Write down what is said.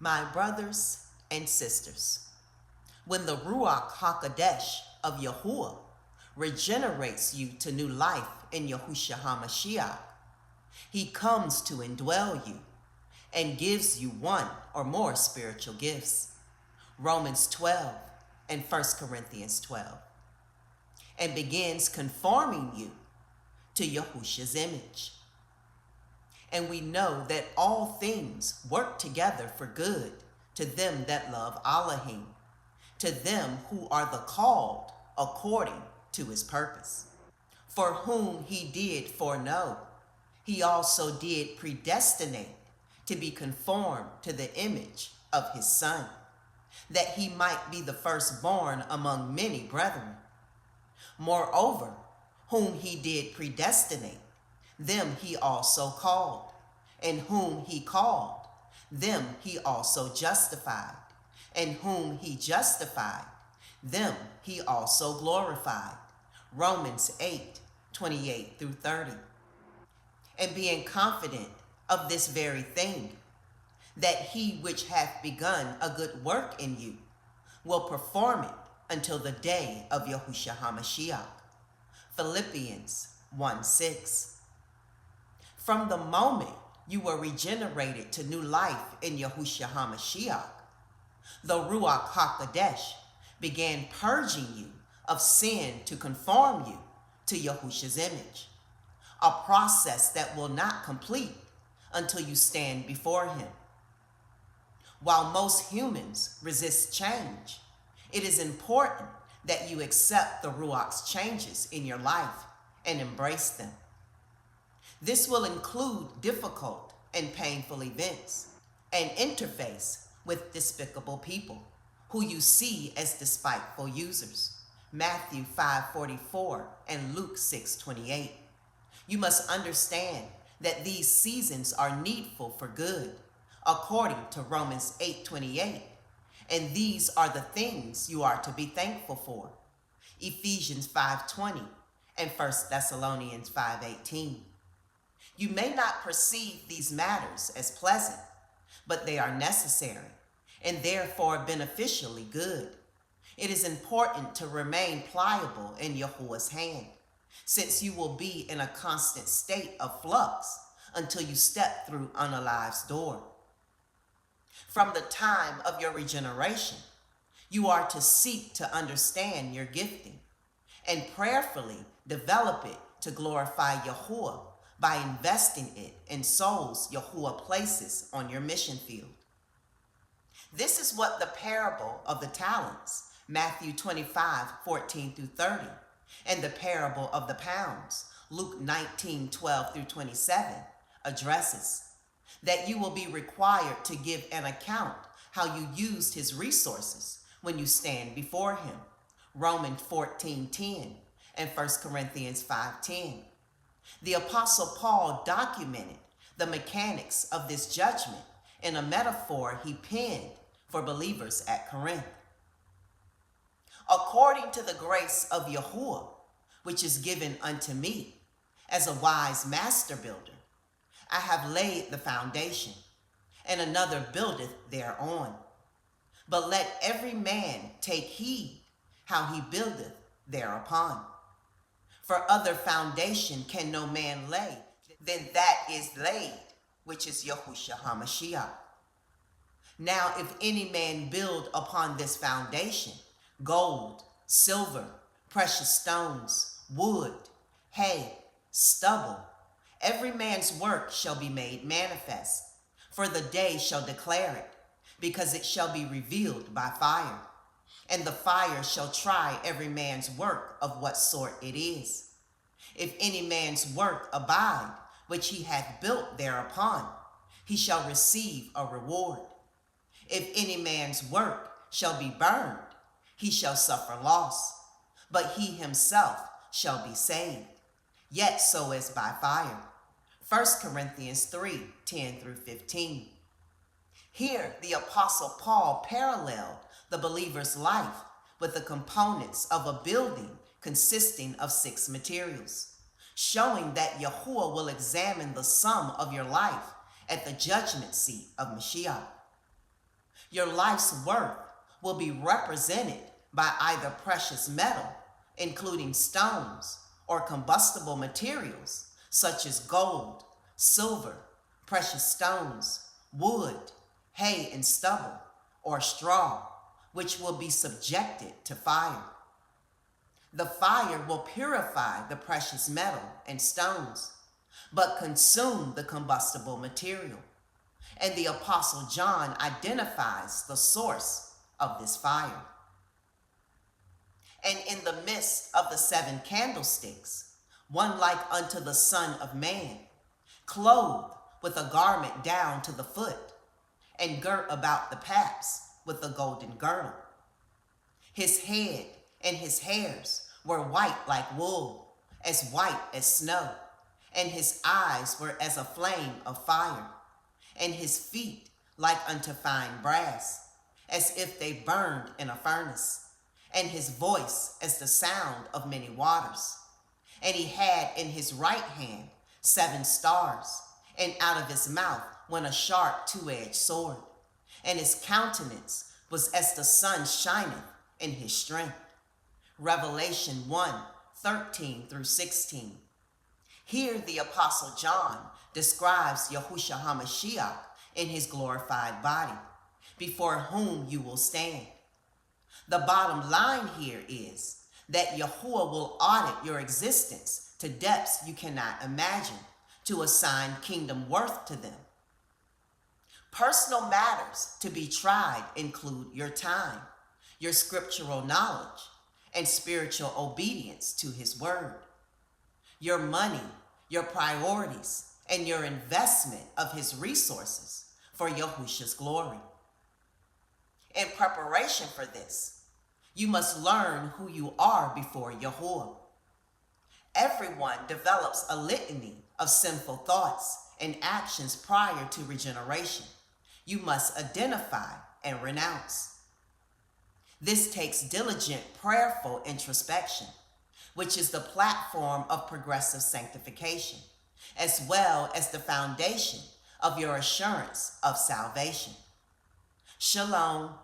My brothers and sisters, when the Ruach HaKodesh of Yahuah regenerates you to new life in Yahusha Ha'Mashiach, he comes to indwell you and gives you one or more spiritual gifts, Romans 12 and 1 Corinthians 12, and begins conforming you to Yahusha's image. And we know that all things work together for good to them that love Elohim, to them who are the called according to his purpose. For whom he did foreknow, he also did predestinate to be conformed to the image of his Son, that he might be the firstborn among many brethren. Moreover, whom he did predestinate, them he also called, and whom he called, them he also justified, and whom he justified, them he also glorified. Romans 8, 28 through 30. And being confident of this very thing, that he which hath begun a good work in you will perform it until the day of Yahusha Ha'Mashiach. Philippians 1:6. From the moment you were regenerated to new life in Yahusha Ha'Mashiach, the Ruach HaKodesh began purging you of sin to conform you to Yahusha's image, a process that will not complete until you stand before him. While most humans resist change, it is important that you accept the Ruach's changes in your life and embrace them. This will include difficult and painful events and interface with despicable people who you see as despiteful users. Matthew 5:44 and Luke 6:28. You must understand that these seasons are needful for good, according to Romans 8:28, and these are the things you are to be thankful for. Ephesians 5:20 and 1 Thessalonians 5:18. You may not perceive these matters as pleasant, but they are necessary and therefore beneficially good. It is important to remain pliable in Yahuah's hand, since you will be in a constant state of flux until you step through unalived's door. From the time of your regeneration, you are to seek to understand your gifting and prayerfully develop it to glorify Yahuah by investing it in souls Yahuah places on your mission field. This is what the parable of the talents, Matthew 25:14 through 30, and the parable of the pounds, Luke 19:12 through 27, addresses. That you will be required to give an account how you used his resources when you stand before him, Romans 14:10 and 1 Corinthians 5:10. The Apostle Paul documented the mechanics of this judgment in a metaphor he penned for believers at Corinth. According to the grace of Yahuah, which is given unto me as a wise master builder, I have laid the foundation, and another buildeth thereon. But let every man take heed how he buildeth thereupon. For other foundation can no man lay than that is laid, which is Yahusha Ha'Mashiach. Now if any man build upon this foundation gold, silver, precious stones, wood, hay, stubble, every man's work shall be made manifest, for the day shall declare it, because it shall be revealed by fire. And the fire shall try every man's work of what sort it is. If any man's work abide, which he hath built thereupon, he shall receive a reward. If any man's work shall be burned, he shall suffer loss, but he himself shall be saved, yet so as by fire. 1 Corinthians 3:10 through 15. Here the Apostle Paul paralleled the believer's life with the components of a building consisting of 6 materials, showing that Yahuah will examine the sum of your life at the judgment seat of Mashiach. Your life's worth will be represented by either precious metal, including stones, or combustible materials such as gold, silver, precious stones, wood, hay and stubble, or straw, which will be subjected to fire. The fire will purify the precious metal and stones, but consume the combustible material. And the Apostle John identifies the source of this fire. And in the midst of the 7 candlesticks, one like unto the Son of Man, clothed with a garment down to the foot, and girt about the paps with a golden girdle. His head and his hairs were white like wool, as white as snow, and his eyes were as a flame of fire, and his feet like unto fine brass, as if they burned in a furnace, and his voice as the sound of many waters. And he had in his right hand 7 stars, and out of his mouth went a sharp 2-edged sword, and his countenance was as the sun shineth in his strength. Revelation 1:13 through 16. Here the Apostle John describes Yahusha Ha'Mashiach in his glorified body, before whom you will stand. The bottom line here is that Yahuah will audit your existence to depths you cannot imagine, to assign kingdom worth to them. Personal matters to be tried include your time, your scriptural knowledge, and spiritual obedience to his word, your money, your priorities, and your investment of his resources for Yahusha's glory. In preparation for this, you must learn who you are before Yahuah. Everyone develops a litany of sinful thoughts and actions prior to regeneration. You must identify and renounce. This takes diligent, prayerful introspection, which is the platform of progressive sanctification, as well as the foundation of your assurance of salvation. Shalom.